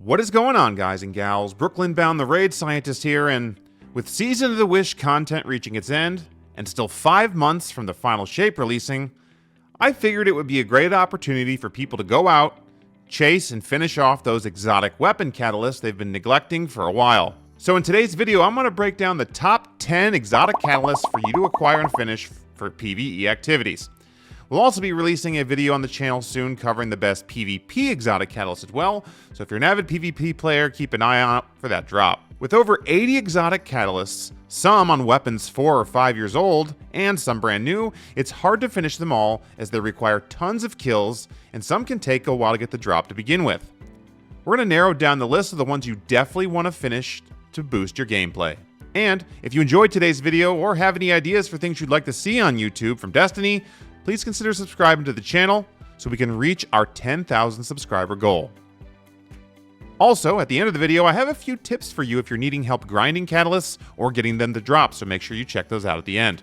What is going on, guys and gals? Brooklyn bound the Raid Scientist here, and with Season of the Wish content reaching its end, and still 5 months from the final shape releasing, I figured it would be a great opportunity for people to go out, chase, and finish off those exotic weapon catalysts they've been neglecting for a while. So in today's video, I'm going to break down the top 10 exotic catalysts for you to acquire and finish for PvE activities. We'll also be releasing a video on the channel soon covering the best PvP exotic catalysts as well, so if you're an avid PvP player, keep an eye out for that drop. With over 80 exotic catalysts, some on weapons 4 or 5 years old, and some brand new, it's hard to finish them all as they require tons of kills, and some can take a while to get the drop to begin with. We're going to narrow down the list of the ones you definitely want to finish to boost your gameplay. And if you enjoyed today's video or have any ideas for things you'd like to see on YouTube from Destiny, please consider subscribing to the channel so we can reach our 10,000 subscriber goal. Also, at the end of the video, I have a few tips for you if you're needing help grinding catalysts or getting them to drop, so make sure you check those out at the end.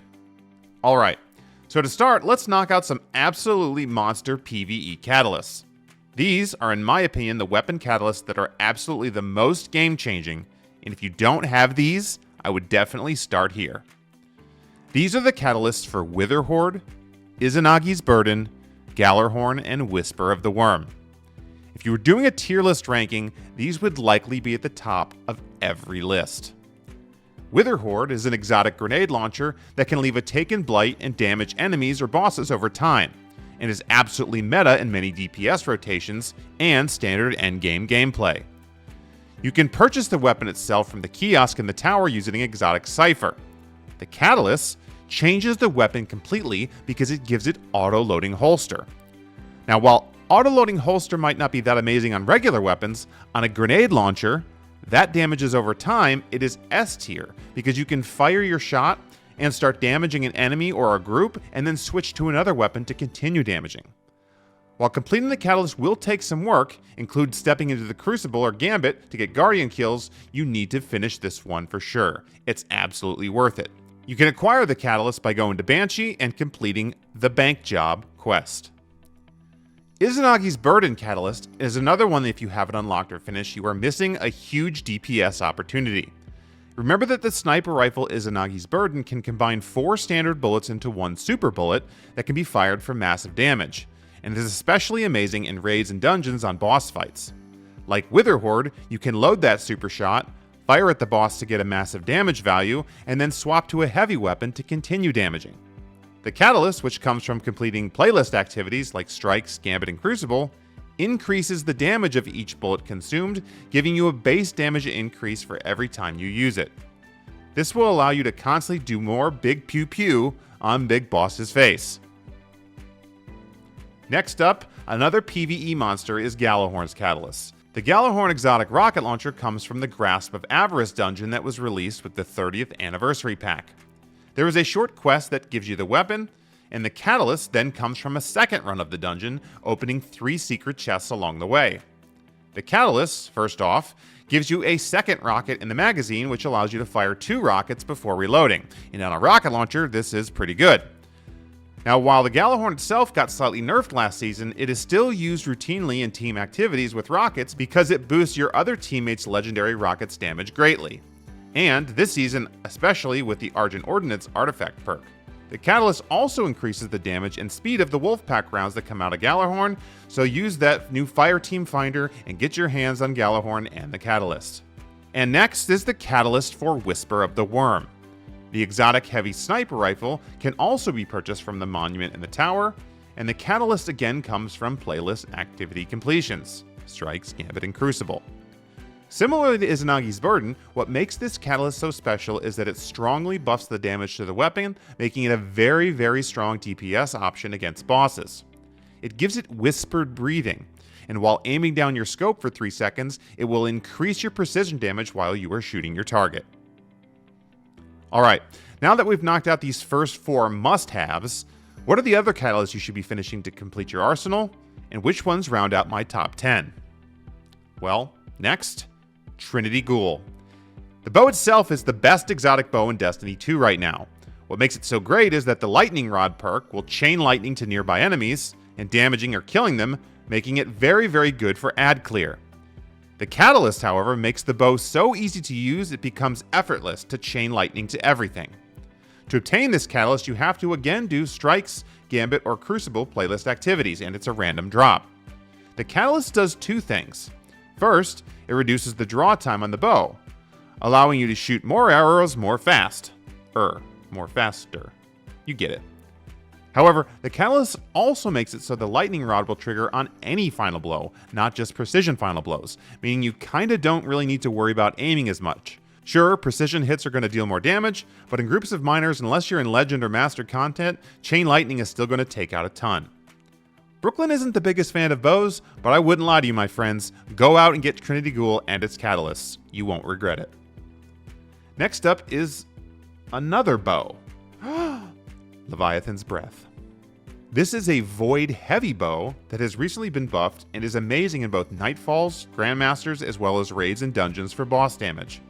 Alright, so to start, let's knock out some absolutely monster PvE catalysts. These are, in my opinion, the weapon catalysts that are absolutely the most game-changing, and if you don't have these, I would definitely start here. These are the catalysts for Witherhoard, Izanagi's Burden, Gallarhorn, and Whisper of the Worm. If you were doing a tier list ranking, these would likely be at the top of every list. Witherhoard is an exotic grenade launcher that can leave a taken blight and damage enemies or bosses over time, and is absolutely meta in many DPS rotations and standard endgame gameplay. You can purchase the weapon itself from the kiosk in the tower using an exotic cipher. The catalyst changes the weapon completely because it gives it auto-loading holster. Now, while auto-loading holster might not be that amazing on regular weapons, on a grenade launcher, that damages over time, it is S tier because you can fire your shot and start damaging an enemy or a group and then switch to another weapon to continue damaging. While completing the catalyst will take some work, include stepping into the Crucible or Gambit to get Guardian kills, you need to finish this one for sure. It's absolutely worth it. You can acquire the catalyst by going to Bianchini and completing the Bank Job quest. Izanagi's Burden catalyst is another one that if you haven't unlocked or finished, you are missing a huge DPS opportunity. Remember that the sniper rifle Izanagi's Burden can combine 4 standard bullets into 1 super bullet that can be fired for massive damage, and is especially amazing in raids and dungeons on boss fights. Like Witherhoard, you can load that super shot, fire at the boss to get a massive damage value, and then swap to a heavy weapon to continue damaging. The catalyst, which comes from completing playlist activities like Strikes, Gambit, and Crucible, increases the damage of each bullet consumed, giving you a base damage increase for every time you use it. This will allow you to constantly do more big pew pew on big boss's face. Next up, another PvE monster is Gallarhorn's catalyst. The Gallarhorn exotic rocket launcher comes from the Grasp of Avarice dungeon that was released with the 30th anniversary pack. There is a short quest that gives you the weapon, and the catalyst then comes from a second run of the dungeon, opening 3 secret chests along the way. The catalyst, first off, gives you a second rocket in the magazine, which allows you to fire 2 rockets before reloading, and on a rocket launcher, this is pretty good. Now, while the Gallarhorn itself got slightly nerfed last season, it is still used routinely in team activities with rockets because it boosts your other teammates' legendary rockets damage greatly. And this season, especially with the Argent Ordnance artifact perk. The catalyst also increases the damage and speed of the Wolfpack rounds that come out of Gallarhorn, so use that new Fire Team Finder and get your hands on Gallarhorn and the catalyst. And next is the catalyst for Whisper of the Worm. The exotic heavy sniper rifle can also be purchased from the monument in the tower, and the catalyst again comes from playlist activity completions, Strikes, Gambit, and Crucible. Similar to Izanagi's Burden, what makes this catalyst so special is that it strongly buffs the damage to the weapon, making it a very, very strong DPS option against bosses. It gives it whispered breathing, and while aiming down your scope for 3 seconds, it will increase your precision damage while you are shooting your target. Alright, now that we've knocked out these first 4 must-haves, what are the other catalysts you should be finishing to complete your arsenal, and which ones round out my top 10? Well, next, Trinity Ghoul. The bow itself is the best exotic bow in Destiny 2 right now. What makes it so great is that the Lightning Rod perk will chain lightning to nearby enemies, and damaging or killing them, making it very, very good for ad clear. The Catalyst, however, makes the bow so easy to use it becomes effortless to chain lightning to everything. To obtain this Catalyst, you have to again do Strikes, Gambit, or Crucible playlist activities, and it's a random drop. The Catalyst does two things. First, it reduces the draw time on the bow, allowing you to shoot more arrows more faster. You get it. However, the Catalyst also makes it so the lightning rod will trigger on any final blow, not just precision final blows, meaning you kinda don't really need to worry about aiming as much. Sure, precision hits are going to deal more damage, but in groups of miners, unless you're in Legend or Master content, chain lightning is still going to take out a ton. Brooklyn isn't the biggest fan of bows, but I wouldn't lie to you, my friends. Go out and get Trinity Ghoul and its Catalysts. You won't regret it. Next up is another bow. Leviathan's Breath. This is a void heavy bow that has recently been buffed and is amazing in both Nightfalls, Grandmasters, as well as raids and dungeons for boss damage.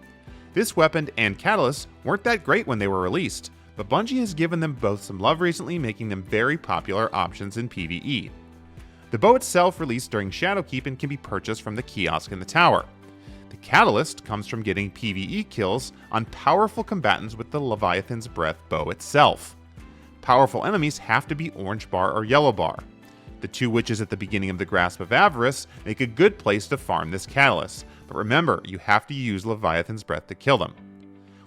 This weapon and Catalyst weren't that great when they were released, but Bungie has given them both some love recently, making them very popular options in PvE. The bow itself released during Shadowkeep and can be purchased from the kiosk in the tower. The Catalyst comes from getting PvE kills on powerful combatants with the Leviathan's Breath bow itself. Powerful enemies have to be orange bar or yellow bar. The two witches at the beginning of the Grasp of Avarice make a good place to farm this Catalyst, but remember, you have to use Leviathan's Breath to kill them.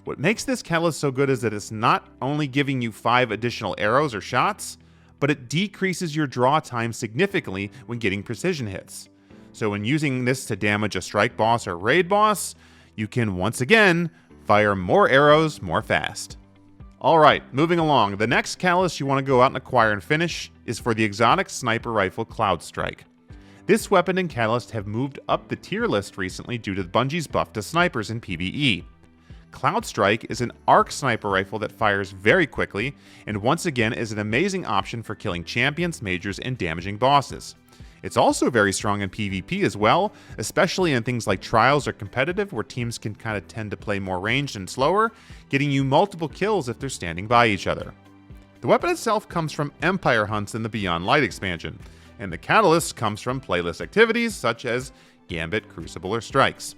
What makes this Catalyst so good is that it's not only giving you 5 additional arrows or shots, but it decreases your draw time significantly when getting precision hits. So when using this to damage a strike boss or raid boss, you can once again fire more arrows more fast. Alright, moving along, the next Catalyst you want to go out and acquire and finish is for the exotic sniper rifle Cloud Strike. This weapon and Catalyst have moved up the tier list recently due to Bungie's buff to snipers in PvE. Cloud Strike is an arc sniper rifle that fires very quickly, and once again is an amazing option for killing champions, majors, and damaging bosses. It's also very strong in PvP as well, especially in things like Trials or Competitive, where teams can kind of tend to play more ranged and slower, getting you multiple kills if they're standing by each other. The weapon itself comes from Empire Hunts in the Beyond Light expansion, and the Catalyst comes from playlist activities such as Gambit, Crucible, or Strikes.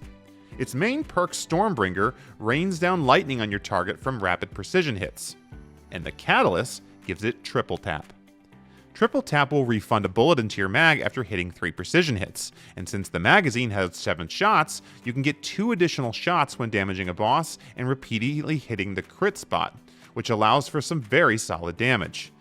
Its main perk, Stormbringer, rains down lightning on your target from rapid precision hits, and the Catalyst gives it Triple Tap. Triple Tap will refund a bullet into your mag after hitting 3 precision hits, and since the magazine has 7 shots, you can get 2 additional shots when damaging a boss and repeatedly hitting the crit spot, which allows for some very solid damage.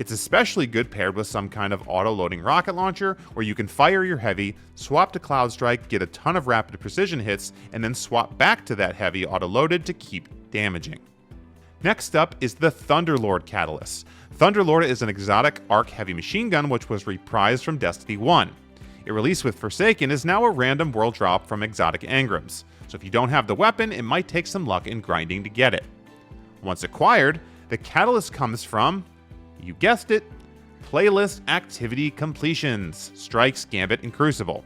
It's especially good paired with some kind of auto-loading rocket launcher where you can fire your heavy, swap to Cloud Strike, get a ton of rapid precision hits, and then swap back to that heavy auto-loaded to keep damaging. Next up is the Thunderlord Catalyst. Thunderlord is an exotic arc heavy machine gun which was reprised from Destiny 1. It released with Forsaken is now a random world drop from exotic engrams, so if you don't have the weapon, it might take some luck in grinding to get it. Once acquired, the Catalyst comes from, you guessed it, playlist activity completions, Strikes, Gambit, and Crucible.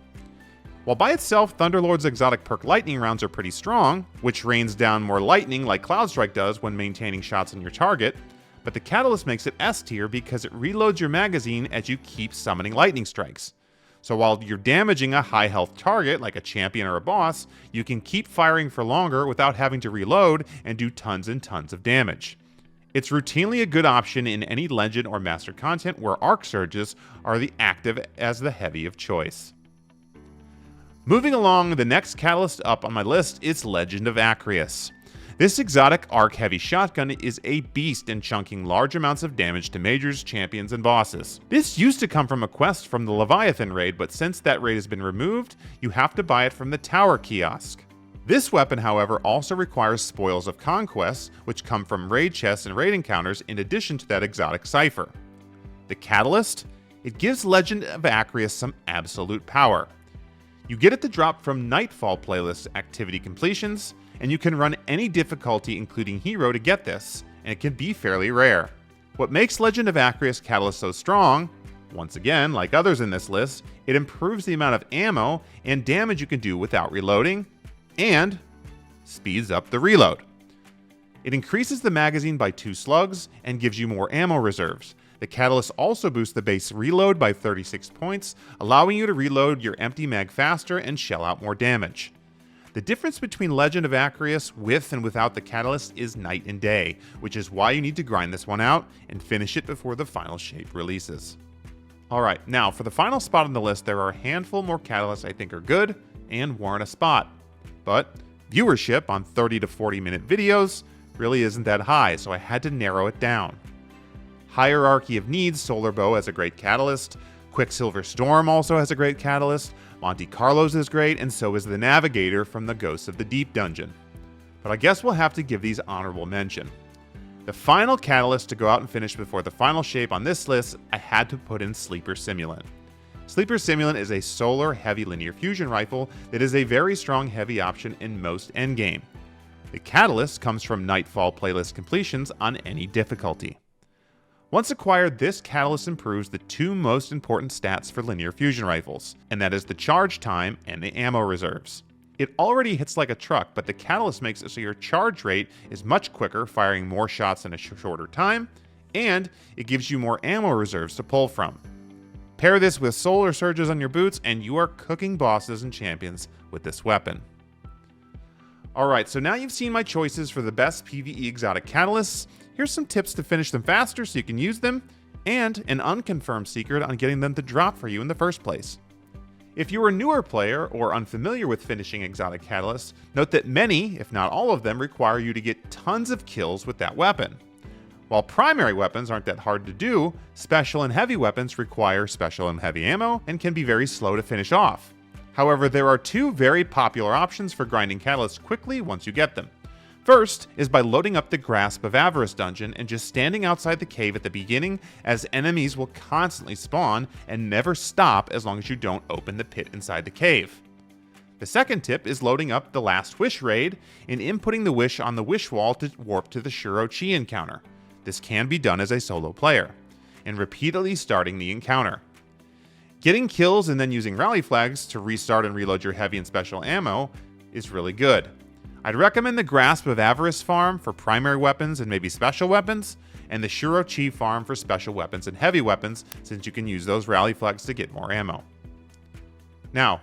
While by itself, Thunderlord's exotic perk lightning rounds are pretty strong, which rains down more lightning like Cloud Strike does when maintaining shots on your target, but the Catalyst makes it S tier because it reloads your magazine as you keep summoning lightning strikes. So while you're damaging a high health target like a champion or a boss, you can keep firing for longer without having to reload and do tons and tons of damage. It's routinely a good option in any Legend or Master content where arc surges are the active as the heavy of choice. Moving along, the next Catalyst up on my list is Legend of Acreus. This exotic arc heavy shotgun is a beast in chunking large amounts of damage to majors, champions, and bosses. This used to come from a quest from the Leviathan raid, but since that raid has been removed, you have to buy it from the tower kiosk. This weapon, however, also requires Spoils of Conquest, which come from raid chests and raid encounters in addition to that exotic cipher. The Catalyst? It gives Legend of Acreus some absolute power. You get it to drop from Nightfall playlist activity completions, and you can run any difficulty including Hero to get this, and it can be fairly rare. What makes Legend of Acreus Catalyst so strong, once again, like others in this list, it improves the amount of ammo and damage you can do without reloading, and speeds up the reload. It increases the magazine by 2 slugs and gives you more ammo reserves. The catalyst also boosts the base reload by 36 points, allowing you to reload your empty mag faster and shell out more damage. The difference between Legend of Acreus with and without the catalyst is night and day, which is why you need to grind this one out and finish it before the final shape releases. Alright, now for the final spot on the list, there are a handful more catalysts I think are good and warrant a spot. But viewership on 30 to 40 minute videos really isn't that high, so I had to narrow it down. Hierarchy of Needs Solar Bow has a great catalyst, Quicksilver Storm also has a great catalyst, Monte Carlo's is great, and so is the Navigator from the Ghosts of the Deep dungeon. But I guess we'll have to give these honorable mention. The final catalyst to go out and finish before the final shape on this list, I had to put in Sleeper Simulant. Sleeper Simulant is a solar heavy linear fusion rifle that is a very strong heavy option in most endgame. The catalyst comes from Nightfall playlist completions on any difficulty. Once acquired, this catalyst improves the two most important stats for linear fusion rifles, and that is the charge time and the ammo reserves. It already hits like a truck, but the catalyst makes it so your charge rate is much quicker, firing more shots in a shorter time, and it gives you more ammo reserves to pull from. Pair this with solar surges on your boots, and you are cooking bosses and champions with this weapon. Alright, so now you've seen my choices for the best PvE exotic catalysts. Here's some tips to finish them faster so you can use them, and an unconfirmed secret on getting them to drop for you in the first place. If you're a newer player or unfamiliar with finishing exotic catalysts, note that many, if not all of them, require you to get tons of kills with that weapon. While primary weapons aren't that hard to do, special and heavy weapons require special and heavy ammo and can be very slow to finish off. However, there are two very popular options for grinding catalysts quickly once you get them. First is by loading up the Grasp of Avarice dungeon and just standing outside the cave at the beginning, as enemies will constantly spawn and never stop as long as you don't open the pit inside the cave. The second tip is loading up the Last Wish raid and inputting the wish on the wish wall to warp to the Shuro Chi encounter. This can be done as a solo player, and repeatedly starting the encounter. Getting kills and then using rally flags to restart and reload your heavy and special ammo is really good. I'd recommend the Grasp of Avarice farm for primary weapons and maybe special weapons, and the Shuro Chi farm for special weapons and heavy weapons, since you can use those rally flags to get more ammo. Now,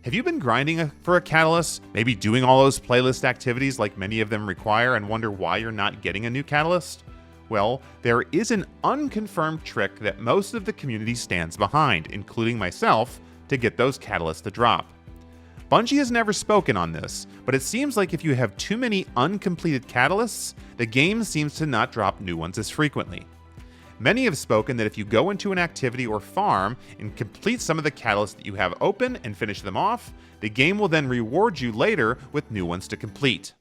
have you been grinding for a catalyst, maybe doing all those playlist activities like many of them require, and wonder why you're not getting a new catalyst? Well, there is an unconfirmed trick that most of the community stands behind, including myself, to get those catalysts to drop. Bungie has never spoken on this, but it seems like if you have too many uncompleted catalysts, the game seems to not drop new ones as frequently. Many have spoken that if you go into an activity or farm and complete some of the catalysts that you have open and finish them off, the game will then reward you later with new ones to complete.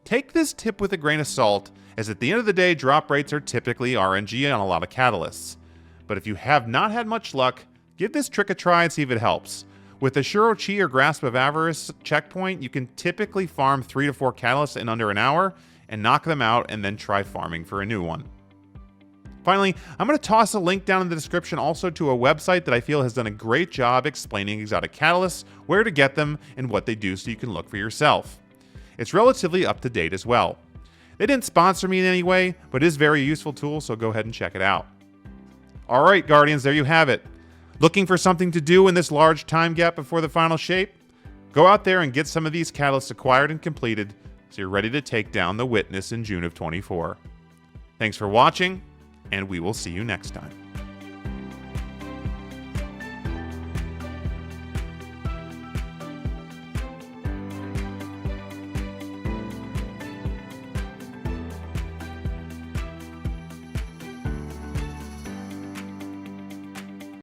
Take this tip with a grain of salt, as at the end of the day, drop rates are typically RNG on a lot of catalysts. But if you have not had much luck, give this trick a try and see if it helps. With the Shuro Chi or Grasp of Avarice checkpoint, you can typically farm 3 to 4 catalysts in under an hour and knock them out, and then try farming for a new one. Finally, I'm going to toss a link down in the description also to a website that I feel has done a great job explaining exotic catalysts, where to get them, and what they do so you can look for yourself. It's relatively up to date as well. They didn't sponsor me in any way, but it is a very useful tool, so go ahead and check it out. Alright Guardians, there you have it. Looking for something to do in this large time gap before the final shape? Go out there and get some of these catalysts acquired and completed so you're ready to take down the Witness in June of 24. Thanks for watching, and we will see you next time.